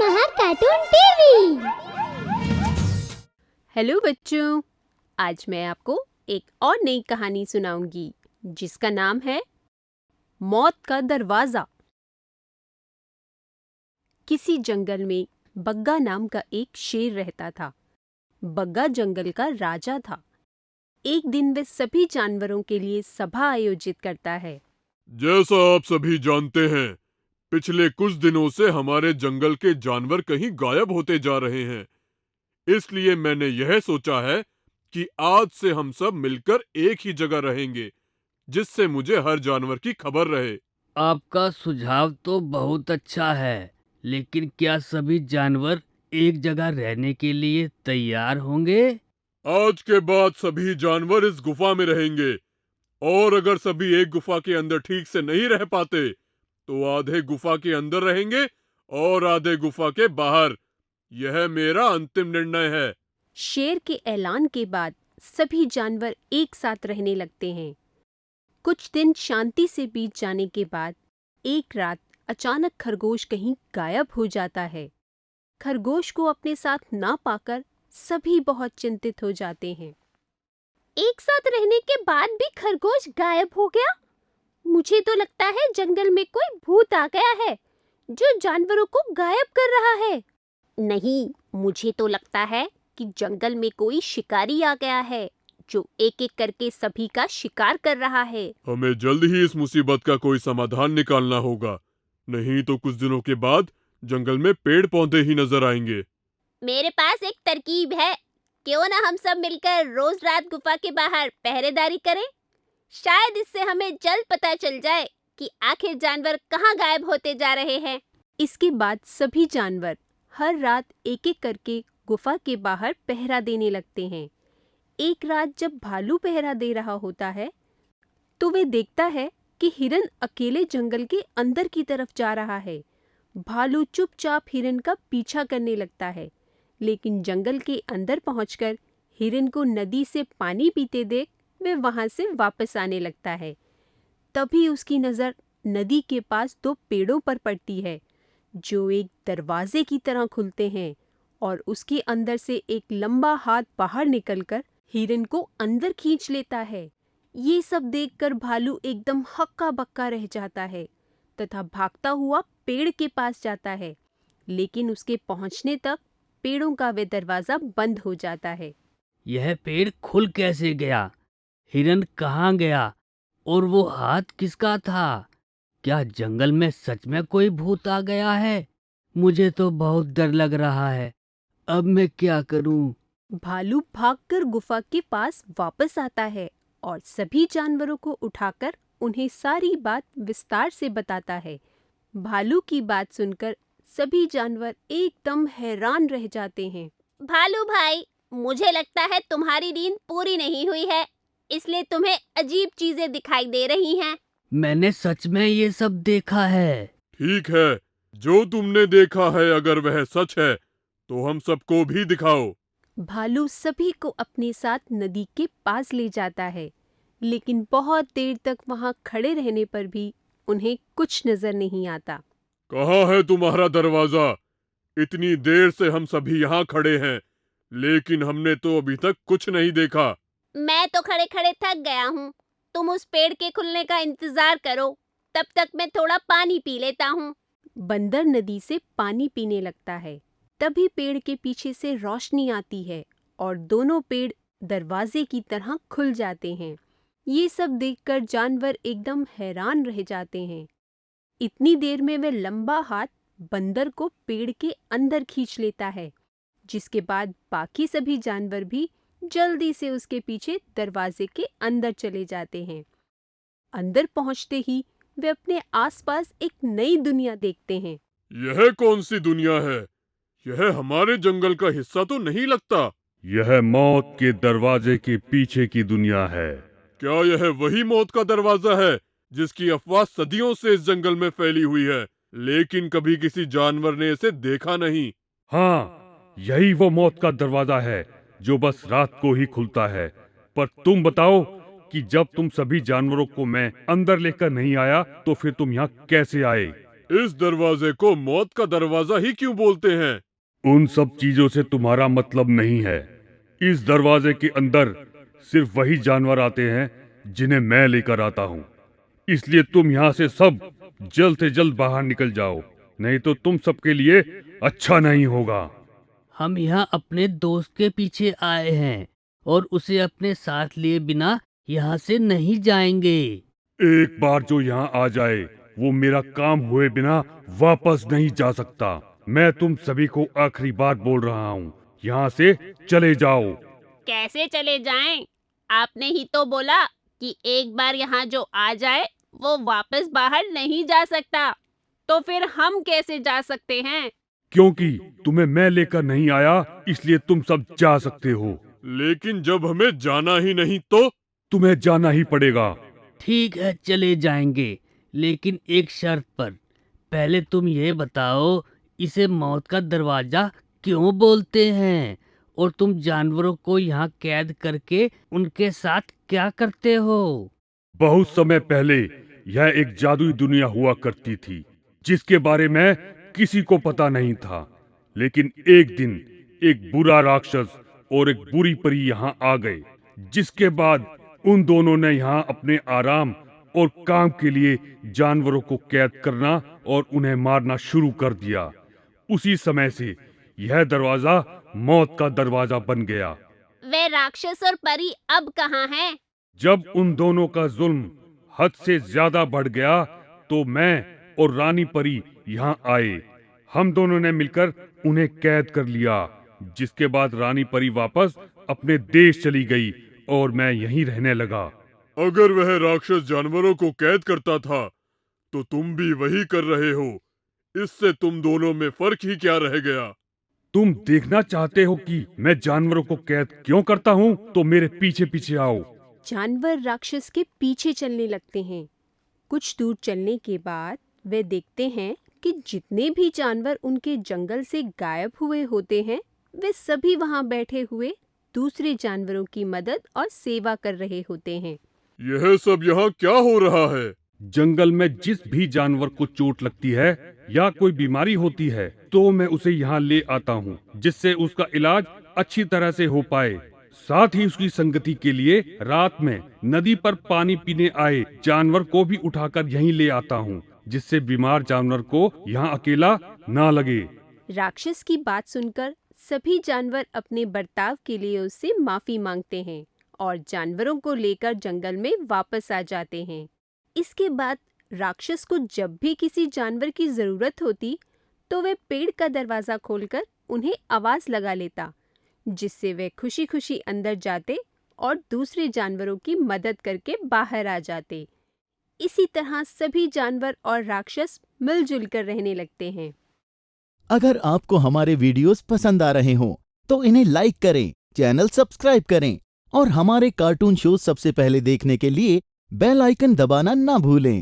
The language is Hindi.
महान कार्टून टीवी। हेलो बच्चों, आज मैं आपको एक और नई कहानी सुनाऊंगी जिसका नाम है मौत का दरवाजा। किसी जंगल में बग्गा नाम का एक शेर रहता था। बग्गा जंगल का राजा था। एक दिन वह सभी जानवरों के लिए सभा आयोजित करता है। जैसा आप सभी जानते हैं, पिछले कुछ दिनों से हमारे जंगल के जानवर कहीं गायब होते जा रहे हैं। इसलिए मैंने यह सोचा है कि आज से हम सब मिलकर एक ही जगह रहेंगे, जिससे मुझे हर जानवर की खबर रहे। आपका सुझाव तो बहुत अच्छा है, लेकिन क्या सभी जानवर एक जगह रहने के लिए तैयार होंगे? आज के बाद सभी जानवर इस गुफा में रहेंगे, और अगर सभी एक गुफा के अंदर ठीक से नहीं रह पाते, तो आधे गुफा के अंदर रहेंगे और आधे गुफा के बाहर। यह मेरा अंतिम निर्णय है। शेर के ऐलान के बाद सभी जानवर एक साथ रहने लगते हैं। कुछ दिन शांति से बीत जाने के बाद एक रात अचानक खरगोश कहीं गायब हो जाता है। खरगोश को अपने साथ ना पाकर सभी बहुत चिंतित हो जाते हैं। एक साथ रहने के बाद भी खरगोश गायब हो गया। मुझे तो लगता है जंगल में कोई भूत आ गया है जो जानवरों को गायब कर रहा है। नहीं, मुझे तो लगता है कि जंगल में कोई शिकारी आ गया है जो एक एक करके सभी का शिकार कर रहा है। हमें जल्द ही इस मुसीबत का कोई समाधान निकालना होगा, नहीं तो कुछ दिनों के बाद जंगल में पेड़ पौधे ही नजर आएंगे। मेरे पास एक तरकीब है। क्यों ना हम सब मिलकर रोज रात गुफा के बाहर पहरेदारी करें। शायद इससे हमें जल्द पता चल जाए कि आखिर जानवर कहाँ गायब होते जा रहे हैं। इसके बाद सभी जानवर हर रात एक एक करके गुफा के बाहर पहरा देने लगते हैं। एक रात जब भालू पहरा दे रहा होता है, तो वे देखता है कि हिरन अकेले जंगल के अंदर की तरफ जा रहा है। भालू चुपचाप हिरन का पीछा करने लगता है, लेकिन जंगल के अंदर पहुंचकर हिरन को नदी से पानी पीते देख वे वहां से वापस आने लगता है। तभी उसकी नज़र नदी के पास दो पेड़ों पर पड़ती है, जो एक दरवाजे की तरह खुलते हैं, और उसके अंदर से एक लंबा हाथ बाहर निकलकर हिरन को अंदर खींच लेता है। ये सब देखकर भालू एकदम हक्का बक्का रह जाता है तथा भागता हुआ पेड़ के पास जाता है, लेकिन उसके पहुंचने तक पेड़ों का वे दरवाजा बंद हो जाता है। यह पेड़ खुल कैसे गया? हिरन कहाँ गया? और वो हाथ किसका था? क्या जंगल में सच में कोई भूत आ गया है? मुझे तो बहुत डर लग रहा है। अब मैं क्या करूं? भालू भागकर गुफा के पास वापस आता है और सभी जानवरों को उठाकर उन्हें सारी बात विस्तार से बताता है। भालू की बात सुनकर सभी जानवर एकदम हैरान रह जाते हैं। भालू भाई, मुझे लगता है तुम्हारी नींद पूरी नहीं हुई है, इसलिए तुम्हें अजीब चीजें दिखाई दे रही हैं। मैंने सच में ये सब देखा है। ठीक है, जो तुमने देखा है अगर वह सच है, तो हम सबको भी दिखाओ। भालू सभी को अपने साथ नदी के पास ले जाता है, लेकिन बहुत देर तक वहां खड़े रहने पर भी उन्हें कुछ नजर नहीं आता। कहाँ है तुम्हारा दरवाजा? इतनी देर से हम सभी यहाँ खड़े हैं, लेकिन हमने तो अभी तक कुछ नहीं देखा। मैं तो खड़े खड़े थक गया हूँ। तुम उस पेड़ के खुलने का इंतजार करो, तब तक मैं थोड़ा पानी पी लेता हूँ। बंदर नदी से पानी पीने लगता है। तभी पेड़ के पीछे से रोशनी आती है और दोनों पेड़ दरवाजे की तरह खुल जाते हैं। ये सब देखकर जानवर एकदम हैरान रह जाते हैं। इतनी देर में वह लंबा हाथ बंदर को पेड़ के अंदर खींच लेता है, जिसके बाद बाकी सभी जानवर भी जल्दी से उसके पीछे दरवाजे के अंदर चले जाते हैं। अंदर पहुंचते ही वे अपने आसपास एक नई दुनिया देखते हैं। यह कौन सी दुनिया है? यह हमारे जंगल का हिस्सा तो नहीं लगता। यह मौत के दरवाजे के पीछे की दुनिया है। क्या यह वही मौत का दरवाजा है जिसकी अफवाह सदियों से इस जंगल में फैली हुई है, लेकिन कभी किसी जानवर ने इसे देखा नहीं? हाँ, यही वो मौत का दरवाजा है जो बस रात को ही खुलता है। पर तुम बताओ कि जब तुम सभी जानवरों को मैं अंदर लेकर नहीं आया, तो फिर तुम यहाँ कैसे आए? इस दरवाजे को मौत का दरवाजा ही क्यों बोलते हैं? उन सब चीजों से तुम्हारा मतलब नहीं है। इस दरवाजे के अंदर सिर्फ वही जानवर आते हैं जिन्हें मैं लेकर आता हूँ। इसलिए तुम यहाँ से सब जल्द से जल्द बाहर निकल जाओ, नहीं तो तुम सबके लिए अच्छा नहीं होगा। हम यहाँ अपने दोस्त के पीछे आए हैं और उसे अपने साथ लिए बिना यहाँ से नहीं जाएंगे। एक बार जो यहाँ आ जाए वो मेरा काम हुए बिना वापस नहीं जा सकता। मैं तुम सभी को आखिरी बार बोल रहा हूँ, यहाँ से चले जाओ। कैसे चले जाएं? आपने ही तो बोला कि एक बार यहाँ जो आ जाए वो वापस बाहर नहीं जा सकता। तो फिर हम कैसे जा सकते हैं? क्योंकि तुम्हें मैं लेकर नहीं आया इसलिए तुम सब जा सकते हो। लेकिन जब हमें जाना ही नहीं तो? तुम्हें जाना ही पड़ेगा। ठीक है, चले जाएंगे, लेकिन एक शर्त पर। पहले तुम ये बताओ, इसे मौत का दरवाजा क्यों बोलते हैं? और तुम जानवरों को यहाँ कैद करके उनके साथ क्या करते हो? बहुत समय पहले यह एक जादुई दुनिया हुआ करती थी जिसके बारे में किसी को पता नहीं था। लेकिन एक दिन एक बुरा राक्षस और एक बुरी परी यहाँ आ गए, जिसके बाद उन दोनों ने यहाँ अपने आराम और काम के लिए जानवरों को कैद करना और उन्हें मारना शुरू कर दिया। उसी समय से यह दरवाजा मौत का दरवाजा बन गया। वे राक्षस और परी अब कहाँ हैं? जब उन दोनों का जुल्म हद से ज्यादा बढ़ गया तो मैं और रानी परी यहाँ आए। हम दोनों ने मिलकर उन्हें कैद कर लिया, जिसके बाद रानी परी वापस अपने देश चली गई और मैं यहीं रहने लगा। अगर वह राक्षस जानवरों को कैद करता था तो तुम भी वही कर रहे हो। इससे तुम दोनों में फर्क ही क्या रह गया? तुम देखना चाहते हो कि मैं जानवरों को कैद क्यों करता हूँ? तो मेरे पीछे पीछे आओ। जानवर राक्षस के पीछे चलने लगते हैं। कुछ दूर चलने के बाद वे देखते हैं कि जितने भी जानवर उनके जंगल से गायब हुए होते हैं, वे सभी वहां बैठे हुए दूसरे जानवरों की मदद और सेवा कर रहे होते हैं। यह सब यहाँ क्या हो रहा है? जंगल में जिस भी जानवर को चोट लगती है या कोई बीमारी होती है तो मैं उसे यहाँ ले आता हूँ, जिससे उसका इलाज अच्छी तरह से हो पाए। साथ ही उसकी संगति के लिए रात में नदी पर पानी पीने आए जानवर को भी उठाकर यहीं ले आता हूँ, जिससे बीमार जानवर को यहाँ अकेला ना लगे। राक्षस की बात सुनकर सभी जानवर अपने बर्ताव के लिए उससे माफी मांगते हैं और जानवरों को लेकर जंगल में वापस आ जाते हैं। इसके बाद राक्षस को जब भी किसी जानवर की जरूरत होती तो वे पेड़ का दरवाजा खोलकर उन्हें आवाज लगा लेता, जिससे वे खुशी खुशी अंदर जाते और दूसरे जानवरों की मदद करके बाहर आ जाते। इसी तरह सभी जानवर और राक्षस मिलजुल कर रहने लगते हैं। अगर आपको हमारे वीडियोस पसंद आ रहे हों तो इन्हें लाइक करें, चैनल सब्सक्राइब करें और हमारे कार्टून शो सबसे पहले देखने के लिए बेल आइकन दबाना ना भूलें।